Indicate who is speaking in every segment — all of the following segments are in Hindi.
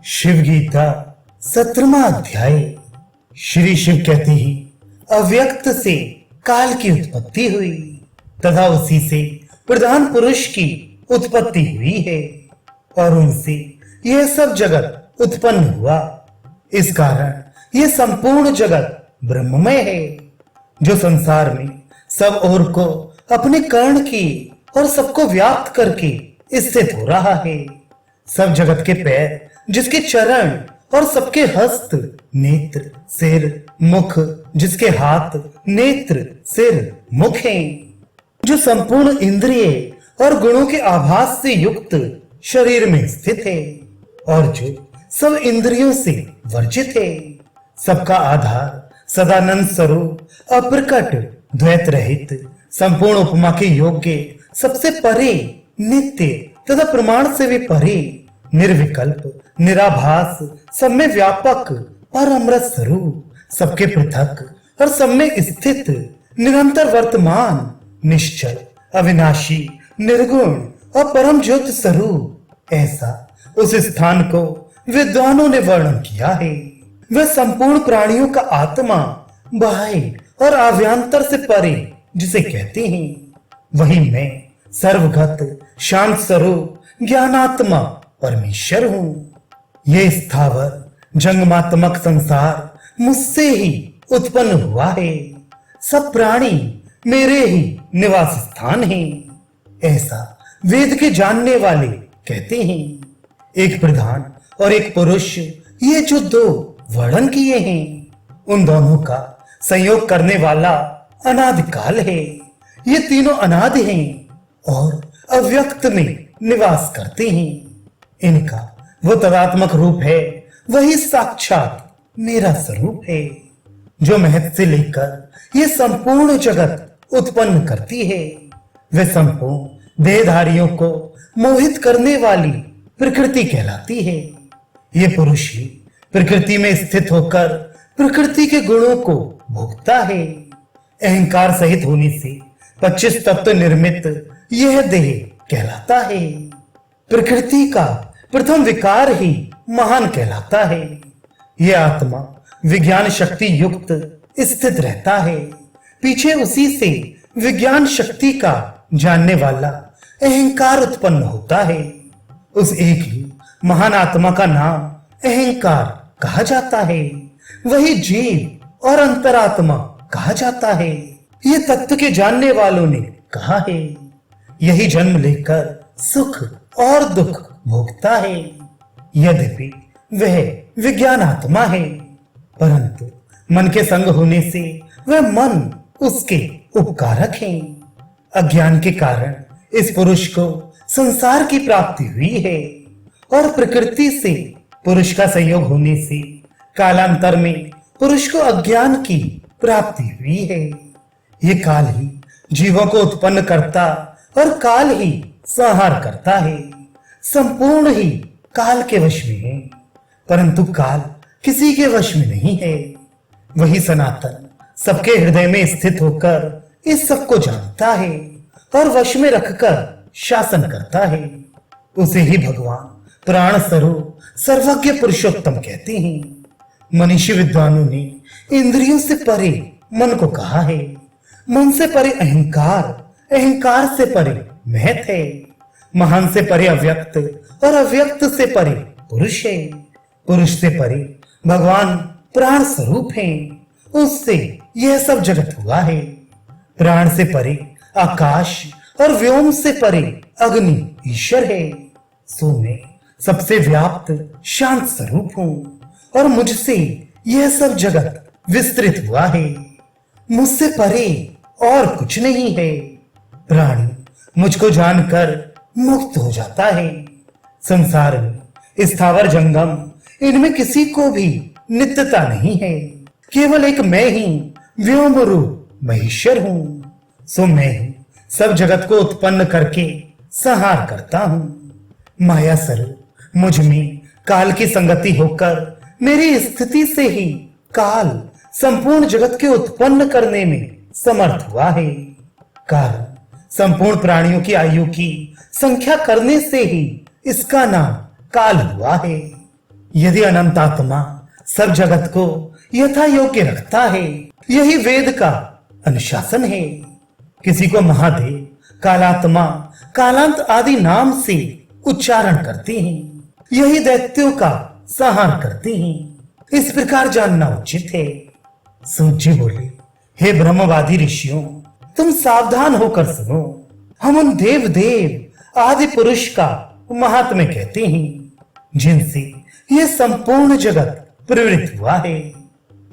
Speaker 1: शिव गीता 17वां अध्याय। श्री शिव कहते ही अव्यक्त से काल की उत्पत्ति हुई तथा उसी से प्रधान पुरुष की उत्पत्ति हुई है और उनसे यह सब जगत उत्पन्न हुआ। इस कारण यह संपूर्ण जगत ब्रह्ममय है, जो संसार में सब ओर को अपने कर्ण किए और सबको व्याप्त करके स्थित हो रहा है। सब जगत के पैर, जिसके चरण और सबके हस्त, नेत्र, सिर, मुख, जिसके हाथ, नेत्र, सिर, मुख हैं, जो संपूर्ण इंद्रिय और गुणों के आभास से युक्त शरीर में स्थित है और जो सब इंद्रियों से वर्जित है। सबका आधार सदानंद स्वरूप, अप्रकट, द्वैत रहित, संपूर्ण उपमा के योग्य, सबसे परे, नित्य तथा प्रमाण से भी परे, निर्विकल्प, निराभास, सब में व्यापक और अमृत स्वरूप, सबके पृथक और सब में स्थित, निरंतर वर्तमान, निश्चल, अविनाशी, निर्गुण और परम ज्योति स्वरूप, ऐसा उस स्थान को विद्वानों ने वर्णन किया है। वह संपूर्ण प्राणियों का आत्मा, बाह्य और आभ्यंतर से परे जिसे कहते हैं, वही मैं सर्वगत, शांत स्वरूप, ज्ञानात्मा परमेश्वर हूँ। ये स्थावर जंगमात्मक संसार मुझसे ही उत्पन्न हुआ है। सब प्राणी मेरे ही निवास स्थान हैं, ऐसा वेद के जानने वाले कहते हैं। एक प्रधान और एक पुरुष, ये जो दो वर्णन किए हैं, उन दोनों का संयोग करने वाला अनादिकाल है। ये तीनों अनादि हैं और अव्यक्त में निवास करते हैं। इनका वो तदात्मक रूप है, वही साक्षात मेरा स्वरूप है, जो महत से लेकर ये संपूर्ण जगत उत्पन्न करती है। वे संपूर्ण देहधारियों को मोहित करने वाली प्रकृति कहलाती है। ये पुरुष ही प्रकृति में स्थित होकर प्रकृति के गुणों को भोगता है। अहंकार सहित होने से 25 तत्व निर्मित यह देह कहलाता है। प्रकृति का प्रथम विकार ही महान कहलाता है। यह आत्मा विज्ञान शक्ति युक्त स्थित रहता है। पीछे उसी से विज्ञान शक्ति का जानने वाला अहंकार उत्पन्न होता है। उस एक ही महान आत्मा का नाम अहंकार कहा जाता है। वही जीव और अंतरात्मा कहा जाता है। ये तत्व के जानने वालों ने कहा है। यही जन्म लेकर सुख और दुख भोगता है। यद्यपि वह विज्ञान आत्मा है, परंतु मन के संग होने से वह मन उसके उपकारक है। अज्ञान के कारण इस पुरुष को संसार की प्राप्ति हुई है और प्रकृति से पुरुष का संयोग होने से कालांतर में पुरुष को अज्ञान की प्राप्ति हुई है। ये काल ही जीवों को उत्पन्न करता और काल ही संहार करता है। संपूर्ण ही काल के वश में है, परंतु काल किसी के वश में नहीं है। वही सनातन सबके हृदय में स्थित होकर इस सब को जानता है और वश में रखकर शासन करता है। उसे ही भगवान प्राण स्वरूप सर्वज्ञ पुरुषोत्तम कहते हैं। मनीषी विद्वानों ने इंद्रियों से परे मन को कहा है। मन से परे अहंकार, अहंकार से परे महत है। महान से परे अव्यक्त और अव्यक्त से परे पुरुष है। पुरुष से परे भगवान प्राण स्वरूप हैं। उससे यह सब जगत हुआ है। प्राण से परे आकाश और व्योम से परे अग्नि ईश्वर है। सो मैं सबसे व्याप्त शांत स्वरूप हूँ और मुझसे यह सब जगत विस्तृत हुआ है। मुझसे परे और कुछ नहीं है। प्राणी मुझको जानकर मुक्त हो जाता है। संसार में स्थावर जंगम इनमें किसी को भी नित्यता नहीं है। केवल एक मैं ही व्योम रूप महेश्वर हूँ। सो मैं ही सब जगत को उत्पन्न करके संहार करता हूँ। माया स्वरूप मुझ में काल की संगति होकर मेरी स्थिति से ही काल संपूर्ण जगत के उत्पन्न करने में समर्थ हुआ है। कारण संपूर्ण प्राणियों की आयु की संख्या करने से ही इसका नाम काल हुआ है। यदि अनंत आत्मा सब जगत को यथा योग्य रखता है, यही वेद का अनुशासन है। किसी को महादेव, कालात्मा, कालांत आदि नाम से उच्चारण करते हैं, यही दैत्यों का संहार करते हैं। इस प्रकार जानना उचित है। सूत जी बोले, हे ब्रह्मवादी ऋषियों, तुम सावधान होकर सुनो। हम उन देव देव आदि पुरुष का महात्म्य कहते हैं, जिनसे यह संपूर्ण जगत प्रवृत्त हुआ है।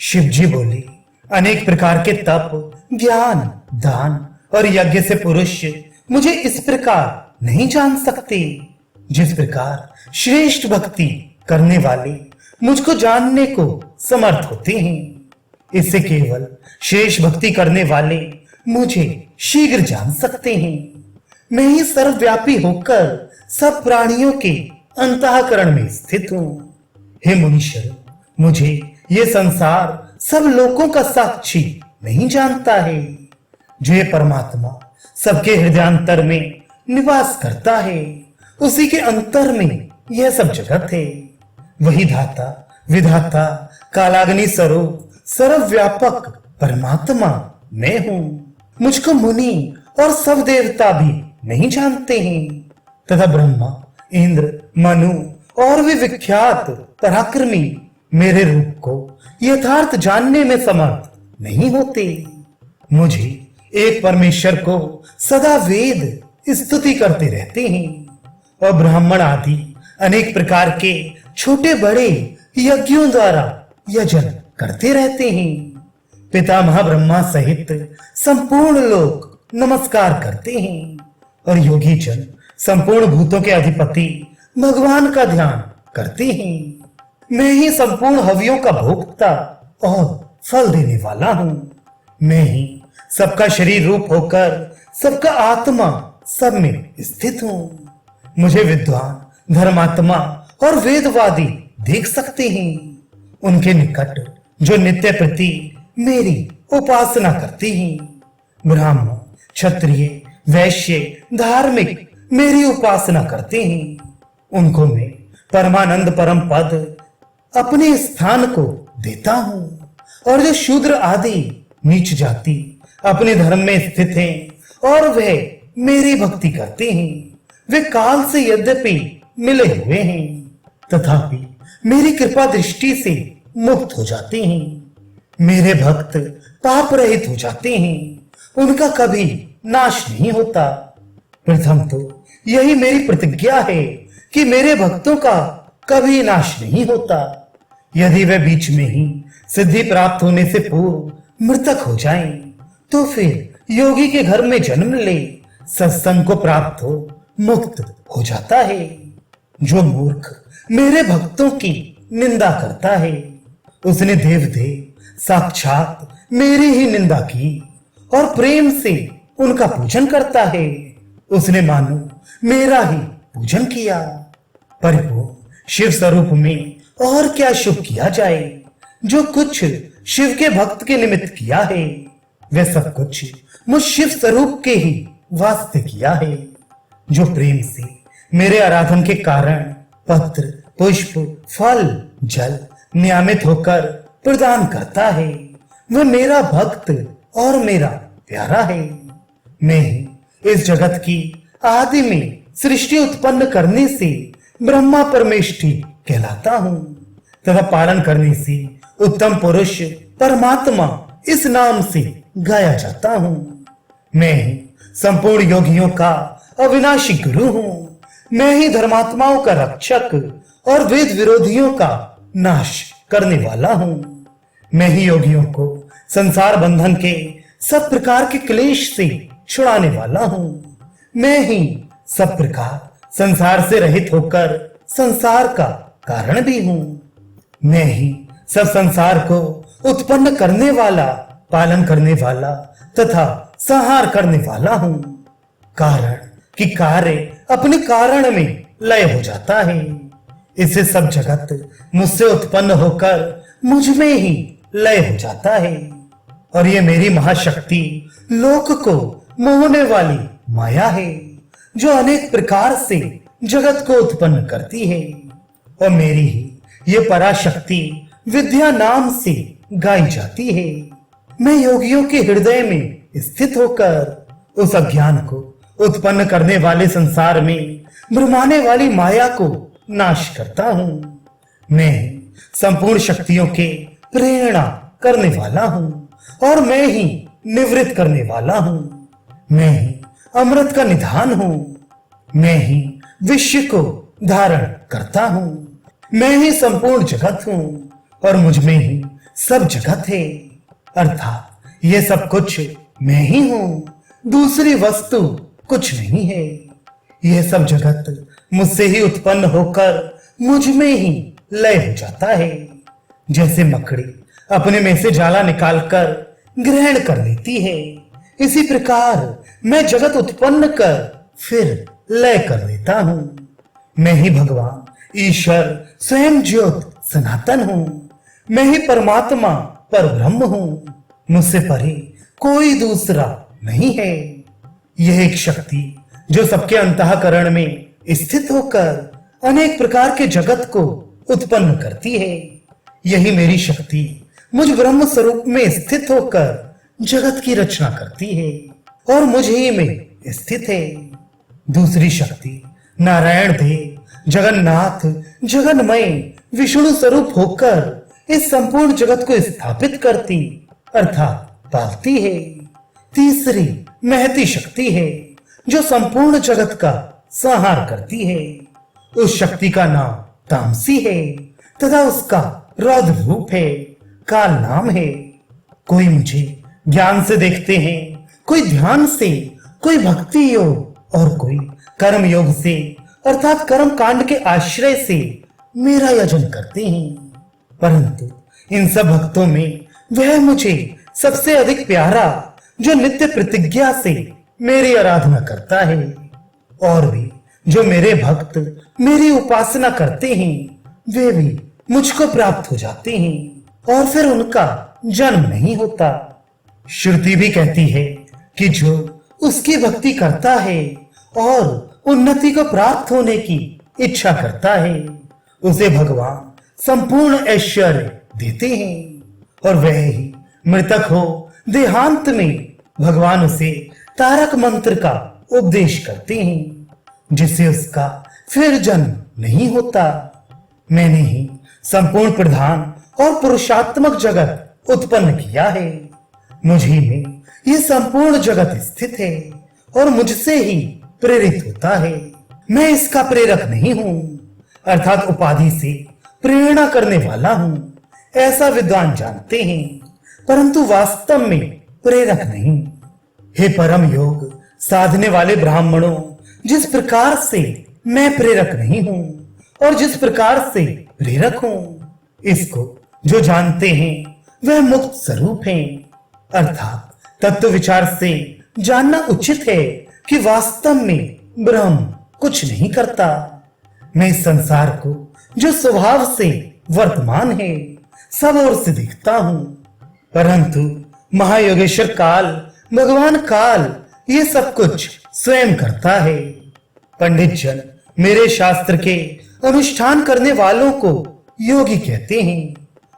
Speaker 1: शिव जी बोले, अनेक प्रकार के तप, ज्ञान, दान और यज्ञ से पुरुष मुझे इस प्रकार नहीं जान सकते, जिस प्रकार श्रेष्ठ भक्ति करने वाले मुझको जानने को समर्थ होते हैं। इससे केवल श्रेष्ठ भक्ति करने वाले मुझे शीघ्र जान सकते हैं। मैं ही सर्वव्यापी होकर सब प्राणियों के अंतःकरण में स्थित हूँ। हे मुनीश्वर, मुझे ये संसार सब लोगों का साक्षी नहीं जानता है। जो ये परमात्मा सबके हृदयांतर में निवास करता है, उसी के अंतर में यह सब जगत है। वही धाता, विधाता, कालाग्नि स्वरूप, सर्वव्यापक परमात्मा मैं हूँ। मुझको मुनि और सब देवता भी नहीं जानते हैं, तथा ब्रह्मा, इंद्र, मनु और भी विख्यात पराक्रमी मेरे रूप को यथार्थ जानने में समर्थ नहीं होते। मुझे एक परमेश्वर को सदा वेद स्तुति करते रहते हैं और ब्राह्मण आदि अनेक प्रकार के छोटे बड़े यज्ञों द्वारा यजन करते रहते हैं। पितामह ब्रह्मा सहित संपूर्ण लोग नमस्कार करते हैं और योगी जन संपूर्ण भूतों के अधिपति भगवान का ध्यान करते हैं। मैं ही संपूर्ण हवियों का भोक्ता और फल देने वाला हूँ। मैं ही सबका शरीर रूप होकर सबका आत्मा सब में स्थित हूँ। मुझे विद्वान, धर्मात्मा और वेदवादी देख सकते हैं। उनके निकट जो नित्य प्रति मेरी उपासना करते हैं, ब्राह्मण, क्षत्रिय, वैश्य, धार्मिक मेरी उपासना करते हैं, उनको मैं परमानंद परम पद अपने स्थान को देता हूँ। और जो शूद्र आदि नीच जाति अपने धर्म में स्थित हैं और वह मेरी भक्ति करते हैं, वे काल से यद्यपि मिले हुए हैं, तथापि मेरी कृपा दृष्टि से मुक्त हो जाते हैं। मेरे भक्त पाप रहित हो जाते हैं, उनका कभी नाश नहीं होता। प्रथम तो यही मेरी प्रतिज्ञा है कि मेरे भक्तों का कभी नाश नहीं होता। यदि वे बीच में ही सिद्धि प्राप्त होने से पूर्व मृतक हो जाएं, तो फिर योगी के घर में जन्म ले सत्संग को प्राप्त हो मुक्त हो जाता है। जो मूर्ख मेरे भक्तों की निंदा करता है, उसने देवदेव साक्षात मेरी ही निंदा की और प्रेम से उनका पूजन करता है, उसने मानो मेरा ही पूजन किया। परिपूर्ण शिव स्वरूप में और क्या शुभ किया जाए। जो कुछ शिव के भक्त के निमित्त किया है, वह सब कुछ मुझ शिव स्वरूप के ही वास्ते किया है। जो प्रेम से मेरे आराधन के कारण पत्र, पुष्प, फल, जल नियमित होकर प्रदान करता है, वह मेरा भक्त और मेरा प्यारा है। मैं ही इस जगत की आदि में सृष्टि उत्पन्न करने से ब्रह्मा परमेष्ठी कहलाता हूँ, तथा पालन करने से उत्तम पुरुष परमात्मा इस नाम से गाया जाता हूँ। मैं ही संपूर्ण योगियों का अविनाशी गुरु हूँ। मैं ही धर्मात्माओं का रक्षक और वेद विरोधियों का नाश करने वाला हूँ। मैं ही योगियों को संसार बंधन के सब प्रकार के क्लेश से छुड़ाने वाला हूँ। मैं ही सब प्रकार संसार से रहित होकर संसार का कारण भी हूँ। मैं ही सब संसार को उत्पन्न करने वाला, पालन करने वाला तथा संहार करने वाला हूँ। कारण कि कार्य अपने कारण में लय हो जाता है, इससे सब जगत मुझसे उत्पन्न होकर मुझ में ही लय हो जाता है। और ये मेरी महाशक्ति लोक को मोहने वाली माया है, जो अनेक प्रकार से जगत को उत्पन्न करती है। और मेरी ही ये पराशक्ति विद्या नाम से गाई जाती है। मैं योगियों के हृदय में स्थित होकर उस अज्ञान को उत्पन्न करने वाले संसार में भ्रमाने वाली माया को नाश करता हूँ। मैं संपूर्ण शक्तियों के प्रेरणा करने वाला हूँ और मैं ही निवृत्त करने वाला हूँ। मैं ही अमृत का निधान हूँ। मैं ही विश्व को धारण करता हूँ। मैं ही संपूर्ण जगत हूँ और मुझ में ही सब जगत है। अर्थात ये सब कुछ मैं ही हूँ, दूसरी वस्तु कुछ नहीं है। यह सब जगत मुझसे ही उत्पन्न होकर मुझ में ही लय हो जाता है। जैसे मकड़ी अपने में से जाला निकालकर ग्रहण कर लेती है, इसी प्रकार मैं जगत उत्पन्न कर फिर लय कर लेता हूँ। मैं ही भगवान ईश्वर स्वयं ज्योत सनातन हूँ। मैं ही परमात्मा पर ब्रह्म हूँ। मुझसे परे कोई दूसरा नहीं है। यह एक शक्ति जो सबके अंतःकरण में स्थित होकर अनेक प्रकार के जगत को उत्पन्न करती है। यही मेरी शक्ति मुझ ब्रह्म स्वरूप में स्थित होकर जगत की रचना करती है और मुझ ही में स्थित है। दूसरी शक्ति नारायण देव जगन्नाथ जगन्मय विष्णु स्वरूप होकर इस संपूर्ण जगत को स्थापित करती अर्थात पालती है। तीसरी महती शक्ति है जो संपूर्ण जगत का संहार करती है। उस शक्ति का नाम तामसी है तथा उसका रौद्र रूप है, काल नाम है। कोई मुझे ज्ञान से देखते हैं, कोई ध्यान से, कोई भक्ति योग और कोई कर्म योग से अर्थात कर्म कांड के आश्रय से मेरा यजन करते हैं। परंतु इन सब भक्तों में वह मुझे सबसे अधिक प्यारा जो नित्य प्रतिज्ञा से मेरी आराधना करता है, और भी जो मेरे भक्त मेरी उपासना करते हैं वे भी मुझको प्राप्त हो जाते हैं और फिर उनका जन्म नहीं होता। श्रुति भी कहती है कि जो उसकी भक्ति करता है और उन्नति को प्राप्त होने की इच्छा करता है उसे भगवान संपूर्ण ऐश्वर्य देते हैं और वह ही मृतक हो देहांत में भगवान उसे तारक मंत्र का उपदेश करते हैं जिससे उसका फिर जन्म नहीं होता। मैंने ही संपूर्ण प्रधान और पुरुषात्मक जगत उत्पन्न किया है। मुझे में ये संपूर्ण जगत स्थित है और मुझसे ही प्रेरित होता है। मैं इसका प्रेरक नहीं हूँ अर्थात उपाधि से प्रेरणा करने वाला हूँ, ऐसा विद्वान जानते हैं, परंतु वास्तव में प्रेरक नहीं। हे परम योग साधने वाले ब्राह्मणों, जिस प्रकार से मैं प्रेरक नहीं हूँ और जिस प्रकार से प्रेरक हूँ, इसको जो जानते हैं वह मुक्त स्वरूप हैं। अर्थात तत्व विचार से जानना उचित है कि वास्तव में ब्रह्म कुछ नहीं करता। मैं इस संसार को जो स्वभाव से वर्तमान है सब ओर से देखता हूँ, परंतु महायोगेश्वर काल भगवान काल ये सब कुछ स्वयं करता है। पंडित जन मेरे शास्त्र के अनुष्ठान करने वालों को योगी कहते हैं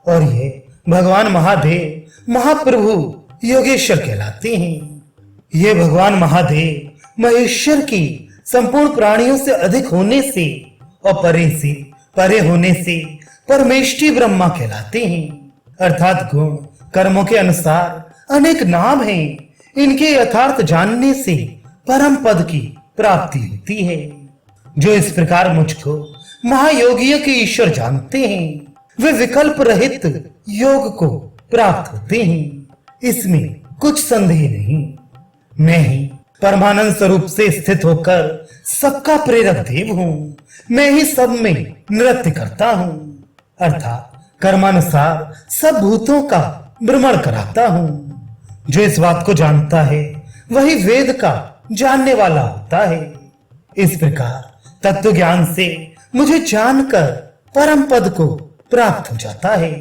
Speaker 1: और ये भगवान महादेव महाप्रभु योगेश्वर कहलाते हैं। ये भगवान महादेव महेश्वर की संपूर्ण प्राणियों से अधिक होने से और परे होने से परमेष्ठी ब्रह्मा कहलाते हैं। अर्थात गुण कर्मों के अनुसार अनेक नाम हैं। इनके यथार्थ जानने से परम पद की प्राप्ति होती है। जो इस प्रकार मुझको महायोगियों के ईश्वर जानते हैं वे विकल्प रहित योग को प्राप्त होते हैं। इसमें कुछ संदेह नहीं। मैं ही परमानंद स्वरूप से स्थित होकर सबका प्रेरक देव हूँ। मैं ही सब में नृत्य करता हूँ अर्थात कर्मानुसार सब भूतों का भ्रमण कराता हूँ। जो इस बात को जानता है वही वेद का जानने वाला होता है। इस प्रकार तत्व ज्ञान से मुझे जानकर परम पद को प्राप्त हो जाता है।